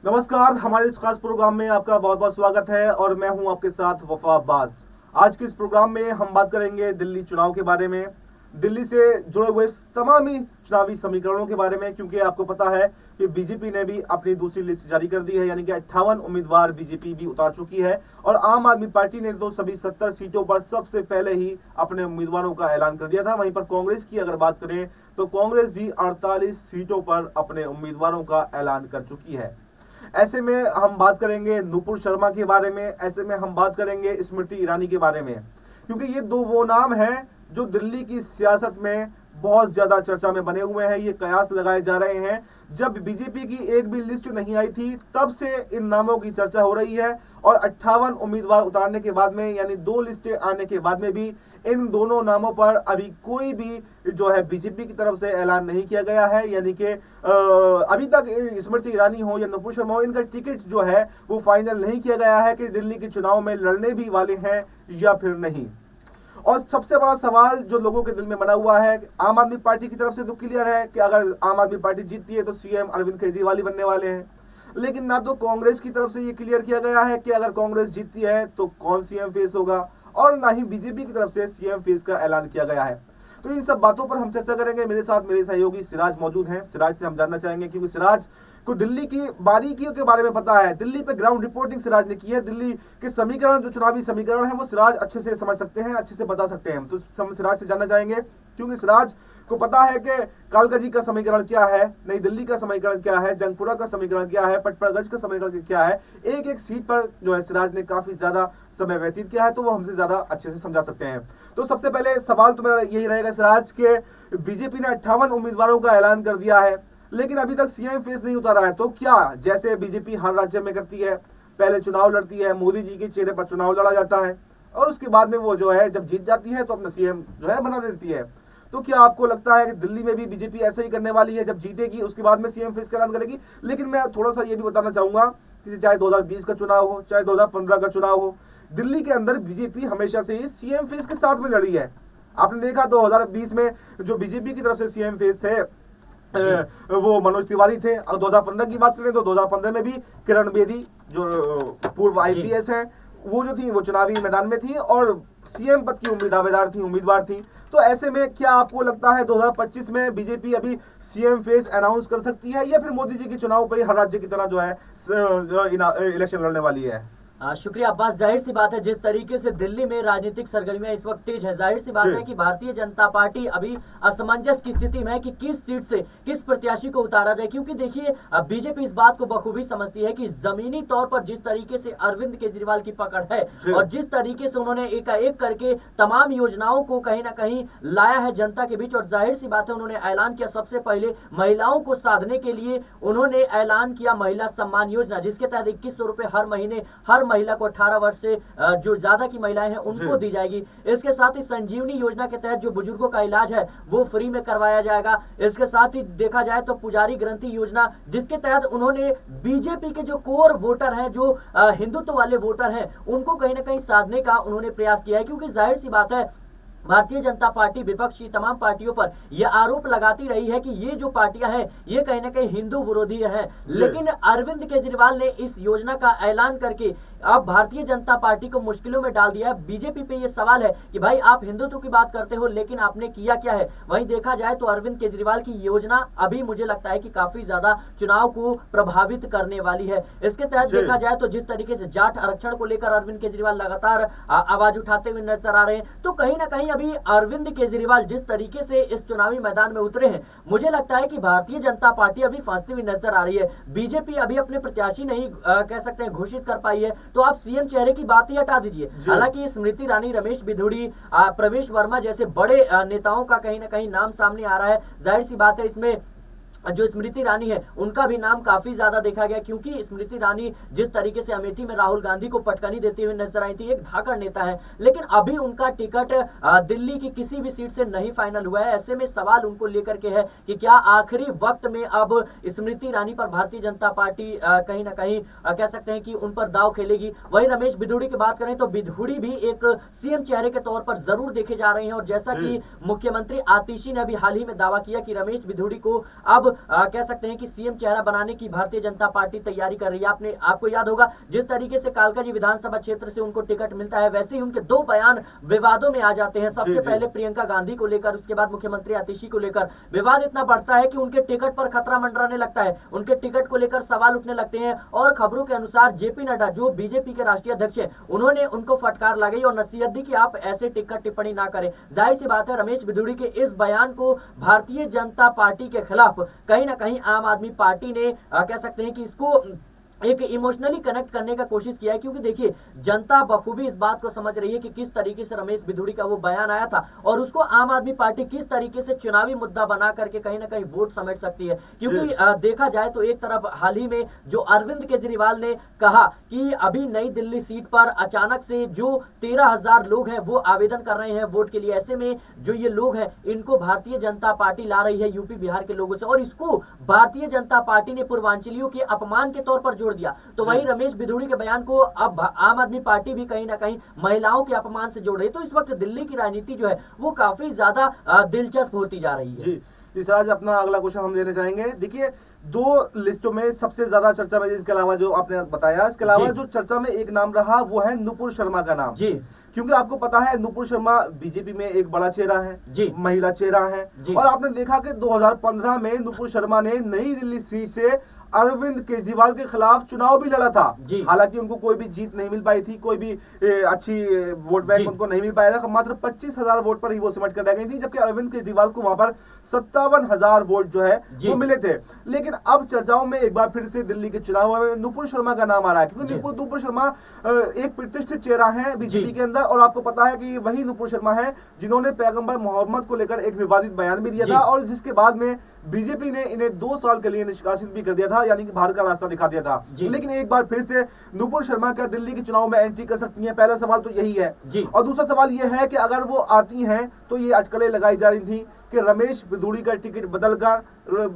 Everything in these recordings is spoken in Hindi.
नमस्कार, हमारे इस खास प्रोग्राम में आपका बहुत बहुत स्वागत है और मैं हूं आपके साथ वफा अब्बास। आज के इस प्रोग्राम में हम बात करेंगे दिल्ली चुनाव के बारे में, दिल्ली से जुड़े हुए तमाम ही चुनावी समीकरणों के बारे में, क्योंकि आपको पता है कि बीजेपी ने भी अपनी दूसरी लिस्ट जारी कर दी है, यानी कि 58 उम्मीदवार बीजेपी भी उतार चुकी है और आम आदमी पार्टी ने तो सभी 70 सीटों पर सबसे पहले ही अपने उम्मीदवारों का ऐलान कर दिया था। वहीं पर कांग्रेस की अगर बात करें तो कांग्रेस भी 48 सीटों पर अपने उम्मीदवारों का ऐलान कर चुकी है। ऐसे में हम बात करेंगे नुपुर शर्मा के बारे में, ऐसे में हम बात करेंगे स्मृति ईरानी के बारे में, क्योंकि ये दो वो नाम हैं जो दिल्ली की सियासत में बहुत ज्यादा चर्चा में बने हुए हैं। ये कयास लगाए जा रहे हैं, जब बीजेपी की एक भी लिस्ट नहीं आई थी तब से इन नामों की चर्चा हो रही है और 58 उम्मीदवार उतारने के बाद में, यानी 2 लिस्टें आने के बाद में भी इन दोनों नामों पर अभी कोई भी जो है बीजेपी की तरफ से ऐलान नहीं किया गया है। यानी कि अभी तक स्मृति ईरानी हो या नुपुर शर्मा हो, इनका टिकट जो है वो फाइनल नहीं किया गया है कि दिल्ली के चुनाव में लड़ने भी वाले हैं या फिर नहीं। और सबसे बड़ा सवाल जो लोगों के दिल में बना हुआ है, आम आदमी पार्टी की तरफ से तो क्लियर है कि अगर आम आदमी पार्टी जीतती है तो सीएम अरविंद केजरीवाल ही बनने वाले हैं, लेकिन ना तो कांग्रेस की तरफ से ये क्लियर किया गया है कि अगर कांग्रेस जीतती है तो कौन सीएम फेस होगा, और ना ही बीजेपी की तरफ से सीएम फेस का ऐलान किया गया है। तो इन सब बातों पर हम चर्चा करेंगे। मेरे साथ मेरे सहयोगी सिराज मौजूद हैं। सिराज से हम जानना चाहेंगे, क्योंकि सिराज को दिल्ली की बारीकियों के बारे में पता है, दिल्ली पे ग्राउंड रिपोर्टिंग सिराज ने की है, दिल्ली के समीकरण जो चुनावी समीकरण है वो सिराज अच्छे से समझ सकते हैं, अच्छे से बता सकते हैं। तो हम सिराज से जानना चाहेंगे, क्योंकि सिराज को पता है कि कालकाजी का समीकरण क्या है, नई दिल्ली का समीकरण क्या है, जंगपुरा का समीकरण क्या है, पटपड़गंज का समीकरण क्या है। एक एक सीट पर जो है सिराज ने काफी ज्यादा समय व्यतीत किया है, तो वो हमसे ज्यादा अच्छे से समझा सकते हैं। तो सबसे पहले सवाल तो मेरा यही रहेगा सिराज के, बीजेपी ने 58 उम्मीदवारों का ऐलान कर दिया है लेकिन अभी तक सीएम फेस नहीं उतारा है, तो क्या जैसे बीजेपी हर राज्य में करती है, पहले चुनाव लड़ती है, मोदी जी के चेहरे पर चुनाव लड़ा जाता है और उसके बाद में वो जो है जब जीत जाती है तो अपना सीएम जो है बना देती है, तो क्या आपको लगता है कि दिल्ली में भी बीजेपी ऐसा ही करने वाली है, जब जीतेगी उसके बाद में सीएम फेस का ऐलान करेगी? लेकिन मैं थोड़ा सा ये भी बताना चाहूंगा कि चाहे 2020 का चुनाव हो, चाहे 2015 का चुनाव हो, दिल्ली के अंदर बीजेपी हमेशा से ही सीएम फेस के साथ में लड़ी है। आपने देखा 2020 में जो बीजेपी की तरफ से सीएम फेस थे वो मनोज तिवारी थे। और 2015 की बात करें तो 2015 में भी किरण बेदी जो पूर्व आईपीएस हैं वो जो थी वो चुनावी मैदान में थी और सीएम पद की उम्मीदवार थी। तो ऐसे में क्या आपको लगता है 2025 में बीजेपी अभी सीएम फेस अनाउंस कर सकती है या फिर मोदी जी के चुनाव पर हर राज्य की तरह जो है इलेक्शन लड़ने वाली है? शुक्रिया अब्बास। जाहिर सी बात है जिस तरीके से दिल्ली में राजनीतिक सरगर्मियां इस वक्त तेज है, जाहिर सी बात है कि भारतीय जनता पार्टी अभी असमंजस की स्थिति में है कि किस सीट से किस प्रत्याशी को उतारा जाए। क्योंकि देखिए बीजेपी इस बात को बखूबी समझती है कि जमीनी तौर पर जिस तरीके से अरविंद केजरीवाल की पकड़ है और जिस तरीके से उन्होंने एक करके तमाम योजनाओं को कहीं ना कहीं लाया है जनता के बीच, और जाहिर सी बात है उन्होंने ऐलान किया सबसे पहले महिलाओं को साधने के लिए उन्होंने ऐलान किया महिला सम्मान योजना, जिसके तहत 2100 रुपए हर महीने हर महिला को 18 वर्ष से जो ज्यादा की महिलाएं हैं उनको दी जाएगी। इसके साथ ही संजीवनी योजना के तहत जो बुजुर्गों का इलाज है वो फ्री में करवाया जाएगा। इसके साथ ही देखा जाए तो पुजारी ग्रंथि योजना, जिसके तहत उन्होंने बीजेपी के जो कोर वोटर हैं, जो हिंदुत्व वाले वोटर हैं, उनको कहीं ना कहीं साधने का उन्होंने प्रयास किया है। क्योंकि जाहिर सी बात है भारतीय जनता पार्टी विपक्षी तमाम पार्टियों पर यह आरोप लगाती रही है कि ये जो पार्टियां हैं ये कहीं ना कहीं हिंदू विरोधी हैं, लेकिन अरविंद केजरीवाल ने इस योजना का ऐलान करके अब भारतीय जनता पार्टी को मुश्किलों में डाल दिया है। बीजेपी पे ये सवाल है कि भाई आप हिंदुत्व की बात करते हो लेकिन आपने किया क्या है? वहीं देखा जाए तो अरविंद केजरीवाल की योजना अभी मुझे लगता है कि काफी ज्यादा चुनाव को प्रभावित करने वाली है। इसके तहत देखा जाए तो जिस तरीके से जाट आरक्षण को लेकर अरविंद केजरीवाल लगातार आवाज उठाते हुए नजर आ रहे हैं, तो कहीं ना कहीं अभी अरविंद केजरीवाल जिस तरीके से इस चुनावी मैदान में उतरे हैं, मुझे लगता है कि भारतीय जनता पार्टी अभी फंसती हुई नजर आ रही है। बीजेपी अभी अपने प्रत्याशी नहीं कह सकते हैं घोषित कर पाई है, तो आप सीएम चेहरे की बात ही हटा दीजिए। हालांकि स्मृति ईरानी, रमेश बिधूड़ी, प्रवेश वर्मा जैसे बड़े नेताओं का कहीं ना कहीं नाम सामने आ रहा है। जाहिर सी बात है इसमें जो स्मृति ईरानी है उनका भी नाम काफी ज्यादा देखा गया, क्योंकि स्मृति ईरानी जिस तरीके से अमेठी में राहुल गांधी को पटकनी देते हुए नजर आई थी, एक धाकड़ नेता है, लेकिन अभी उनका टिकट दिल्ली की किसी भी सीट से नहीं फाइनल हुआ है। ऐसे में सवाल उनको लेकर के है कि क्या आखिरी वक्त में अब स्मृति ईरानी पर भारतीय जनता पार्टी कहीं ना कहीं कह सकते हैं कि उन पर दाव खेलेगी। वहीं रमेश बिधूड़ी की बात करें तो बिधूड़ी भी एक सीएम चेहरे के तौर पर जरूर देखे जा रहे हैं, और जैसा कि मुख्यमंत्री आतिशी ने अभी हाल ही में दावा किया कि रमेश बिधूड़ी को अब कह सकते हैं कि सीएम चेहरा बनाने की भारतीय जनता पार्टी तैयारी कर रही है। आपको याद होगा जिस तरीके से कालकाजी विधानसभा क्षेत्र से उनको टिकट मिलता है, वैसे ही उनके दो बयान विवादों में आ जाते हैं। सबसे पहले प्रियंका गांधी को लेकर, उसके बाद मुख्यमंत्री आतिशी को लेकर विवाद इतना बढ़ता है कि उनके टिकट पर खतरा मंडराने लगता है, उनके टिकट को लेकर सवाल उठने लगते हैं। और खबरों के अनुसार जेपी नड्डा जो बीजेपी के राष्ट्रीय अध्यक्ष हैं, उन्होंने उनको फटकार लगाई और नसीहत दी कि आप ऐसे टिकट टिप्पणी ना करें। जाहिर सी बात है रमेश बिधूड़ी के इस बयान को भारतीय जनता पार्टी के खिलाफ कहीं ना कहीं आम आदमी पार्टी ने कह सकते हैं कि इसको एक इमोशनली कनेक्ट करने का कोशिश किया है, क्योंकि देखिए जनता बखूबी इस बात को समझ रही है कि किस तरीके से रमेश बिधूड़ी का वो बयान आया था और उसको आम आदमी पार्टी किस तरीके से चुनावी मुद्दा बना करके कहीं ना कहीं वोट समेट सकती है। क्योंकि देखा जाए तो एक तरफ हाल ही में जो अरविंद केजरीवाल ने कहा कि अभी नई दिल्ली सीट पर अचानक से जो 13,000 लोग हैं वो आवेदन कर रहे हैं वोट के लिए, ऐसे में जो ये लोग हैं इनको भारतीय जनता पार्टी ला रही है यूपी बिहार के लोगों से, और इसको भारतीय जनता पार्टी ने पूर्वांचलियों के अपमान के तौर पर जोड़ दिया। तो वही रमेश बिधूड़ी के बयान को अब आम आदमी पार्टी भी कहीं ना कहीं महिलाओं के अपमान से जोड़ रही है। तो इस वक्त दिल्ली की राजनीति जो है वो काफी ज्यादा दिलचस्प होती जा रही है। जी सर, आज अपना अगला क्वेश्चन हम लेने चाहेंगे। देखिए दो लिस्टों में सबसे ज्यादा चर्चा में, इसके अलावा जो आपने बताया, इसके अलावा जो चर्चा में एक नाम रहा वो है नुपुर शर्मा का नाम। जी, क्योंकि आपको पता है नुपुर शर्मा बीजेपी में एक बड़ा चेहरा है, महिला चेहरा है, और आपने देखा कि 2015 में नुपुर शर्मा ने नई दिल्ली सीट से अरविंद केजरीवाल के खिलाफ चुनाव भी लड़ा था। हालांकि उनको कोई भी जीत नहीं मिल पाई थी, कोई भी अच्छी वोट बैंक उनको नहीं मिल पाया था, मात्र 25,000 वोट पर ही वो सिमट कर रह गई थी, जबकि अरविंद केजरीवाल को वहां पर 57,000 वोट जो है वो मिले थे। लेकिन अब चर्चाओं में एक बार फिर से दिल्ली के चुनाव में नुपुर शर्मा का नाम आ रहा है, क्योंकि नुपुर शर्मा एक प्रतिष्ठित चेहरा है बीजेपी के अंदर, और आपको पता है कि वही नुपुर शर्मा है जिन्होंने पैगंबर मोहम्मद को लेकर एक विवादित बयान भी दिया था, और जिसके बाद में बीजेपी ने इन्हें 2 साल के लिए निष्कासित भी कर दिया था, यानी कि बाहर का रास्ता दिखा दिया था। लेकिन एक बार फिर से नुपुर शर्मा क्या दिल्ली के चुनाव में एंट्री कर सकती हैं? पहला सवाल तो यही है। और दूसरा सवाल यह है कि अगर वो आती हैं तो ये अटकलें लगाई जा रही थी कि रमेश बिधूड़ी का टिकट बदलकर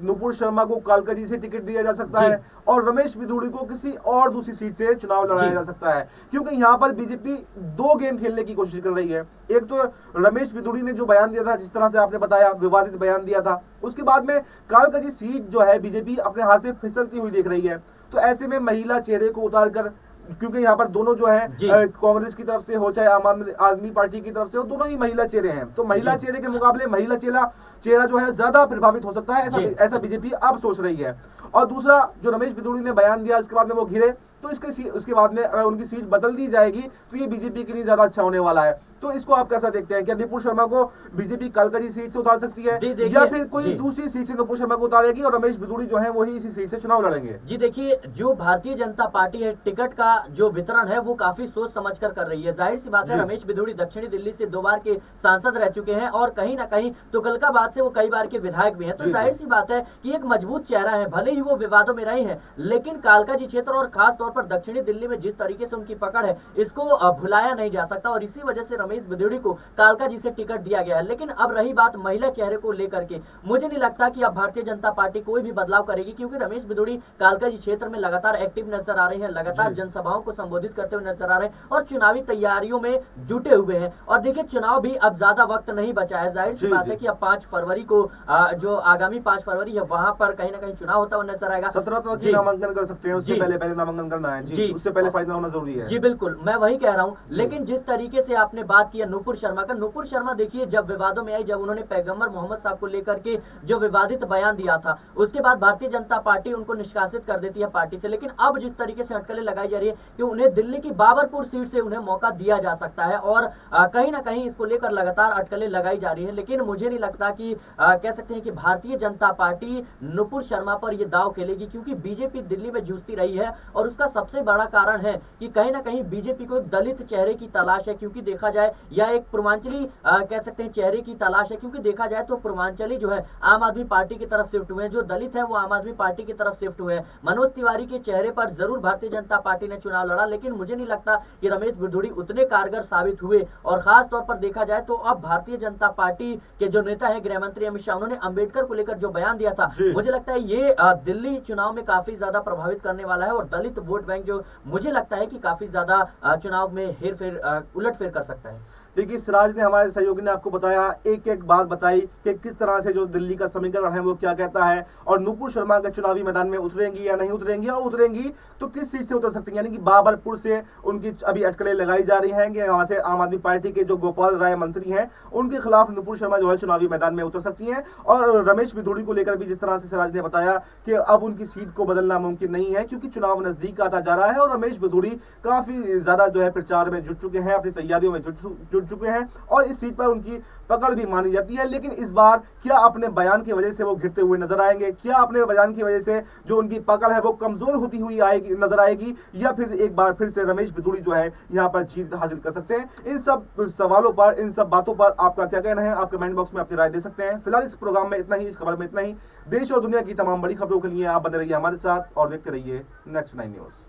नुपुर शर्मा को कालकाजी से टिकट दिया जा सकता है और रमेश बिधूड़ी को किसी और दूसरी सीट से चुनाव लड़ाया जा सकता है, क्योंकि यहाँ पर बीजेपी 2 गेम खेलने की कोशिश कर रही है। एक तो रमेश बिधूड़ी ने जो बयान दिया था, जिस तरह से आपने बताया विवादित बयान दिया था, उसके बाद में कालकाजी सीट जो है बीजेपी अपने हाथ से फिसलती हुई देख रही है। तो ऐसे में महिला चेहरे को उतार कर, क्योंकि यहाँ पर दोनों जो है कांग्रेस की तरफ से हो चाहे आम आदमी पार्टी की तरफ से हो, दोनों ही महिला चेहरे हैं, तो महिला चेहरे के मुकाबले महिला चेहरा जो है ज्यादा प्रभावित हो सकता है, ऐसा बीजेपी अब सोच रही है। और दूसरा, जो रमेश बिधूड़ी ने बयान दिया उसके बाद में वो घिरे, तो उसके बाद में अगर उनकी सीट बदल दी जाएगी तो ये बीजेपी के लिए ज्यादा अच्छा होने वाला है। तो इसको आप कैसा देखते हैं? क्या नुपुर शर्मा को बीजेपी कालकाजी सीट से उतार सकती है, या फिर कोई दूसरी सीट से नुपुर शर्मा को उतारेगी और रमेश बिधूड़ी जो है वही इसी सीट से चुनाव लड़ेंगे? जी देखिए, जो भारतीय जनता पार्टी है, टिकट का जो वितरण है वो काफी सोच समझकर कर रही है। जाहिर सी बात है रमेश बिधूड़ी दक्षिणी दिल्ली से 2 बार के सांसद रह चुके हैं और कहीं ना कहीं तुगलकाबाद से वो कई बार के विधायक भी हैं। तो जाहिर सी बात है कि एक मजबूत चेहरा है, भले ही वो विवादों में रहे हैं, लेकिन कालकाजी क्षेत्र और खास तौर पर दक्षिणी दिल्ली में जिस तरीके से उनकी पकड़ है, इसको भुलाया नहीं जा सकता, और इसी वजह से रमेश बिधूड़ी को कालकाजी से टिकट दिया गया है। लेकिन अब रही बात महिला चेहरे को लेकर के, मुझे नहीं लगता कि अब भारतीय जनता पार्टी कोई भी बदलाव करेगी, क्योंकि रमेश बिधूड़ी कालकाजी क्षेत्र में लगातार एक्टिव नजर आ रहे हैं, लगातार जनसभाओं को संबोधित करते हुए नजर आ रहे हैं और चुनावी तैयारियों में जुटे हुए हैं। और देखिए चुनाव भी अब ज्यादा वक्त नहीं बचा है, जाहिर सी बात है कि अब 5 फरवरी को जो आगामी 5 फरवरी है वहां पर कहीं ना कहीं चुनाव होता हुआ नजर आएगा। 17 तक नामांकन कर सकते हैं, उससे पहले नामांकन करना है जी, उससे पहले फाइनल होना जरूरी है। जी बिल्कुल, मैं वही कह रहा हूँ। लेकिन जिस तरीके से आपने बात किया नुपुर शर्मा का, नुपुर शर्मा देखिए जब विवादों में आई, जब उन्होंने पैगंबर मोहम्मद साहब को लेकर के जो विवादित बयान दिया था, उसके बाद भारतीय जनता पार्टी उनको निष्कासित कर देती है पार्टी से। लेकिन अब जिस तरीके से अटकलें लगाई जा रही है कि उन्हें दिल्ली की बाबरपुर सीट से उन्हें मौका दिया जा सकता है, और कहीं ना कहीं इसको लेकर लगातार अटकलें लगाई जा रही है। लेकिन मुझे नहीं लगता कि कह सकते हैं कि भारतीय जनता पार्टी नुपुर शर्मा पर यह दाव खेलेगी, क्योंकि बीजेपी दिल्ली में जूझती रही है और उसका सबसे बड़ा कारण है कि कहीं ना कहीं बीजेपी को एक दलित चेहरे की तलाश है, क्योंकि देखा जाए, या एक पूर्वांचली कह सकते हैं चेहरे की तलाश है, क्योंकि देखा जाए तो पूर्वांचली जो है आम आदमी पार्टी की तरफ शिफ्ट हुए हैं, जो दलित है वो आम आदमी पार्टी की तरफ शिफ्ट हुए हैं। मनोज तिवारी के चेहरे पर जरूर भारतीय जनता पार्टी ने चुनाव लड़ा, लेकिन मुझे नहीं लगता कि रमेश बिधूड़ी उतने कारगर साबित हुए। और खास तौर पर देखा जाए तो अब भारतीय जनता पार्टी के जो नेता है गृह मंत्री अमित शाह, उन्होंने अंबेडकर को लेकर जो बयान दिया था, मुझे लगता है ये दिल्ली चुनाव में काफी ज्यादा प्रभावित करने वाला है, और दलित वोट बैंक जो मुझे लगता है कि काफी ज्यादा चुनाव में हेर फेर उलटफेर कर सकता है। क्योंकि सिराज ने, हमारे सहयोगी ने आपको बताया, एक एक बात बताई कि किस तरह से जो दिल्ली का समीकरण है वो क्या कहता है, और नुपुर शर्मा के चुनावी मैदान में उतरेंगी या नहीं उतरेंगी, और उतरेंगी तो किस सीट से उतर सकती हैं। यानी कि बाबरपुर से उनकी अभी अटकलें लगाई जा रही हैं कि वहां से आम आदमी पार्टी के जो गोपाल राय मंत्री हैं उनके खिलाफ नुपुर शर्मा जो है चुनावी मैदान में उतर सकती हैं। और रमेश बिधूड़ी को लेकर भी जिस तरह से सिराज ने बताया कि अब उनकी सीट को बदलना मुमकिन नहीं है, क्योंकि चुनाव नजदीक आता जा रहा है और रमेश बिधूड़ी काफी ज्यादा जो है प्रचार में जुट चुके हैं, अपनी तैयारियों में जुट चुके हैं, और इस सीट पर उनकी पकड़ भी मानी जाती है। लेकिन इस बार क्या अपने बयान की वजह से वो घिरते हुए नजर आएंगे, क्या अपने बयान की वजह से जो उनकी पकड़ है वो कमजोर होती हुई आएगी, नजर आएगी, या फिर एक बार फिर से रमेश बिधूड़ी जो है यहाँ पर जीत हासिल कर सकते हैं। इन सब सवालों पर, इन सब बातों पर आपका क्या कहना है, आप कमेंट बॉक्स में अपनी राय दे सकते हैं। फिलहाल इस प्रोग्राम में इतना ही, इस खबर में इतना ही। देश और दुनिया की तमाम बड़ी खबरों के लिए आप बने रहिए हमारे साथ और देखते रहिए नेक्स्ट 9 न्यूज।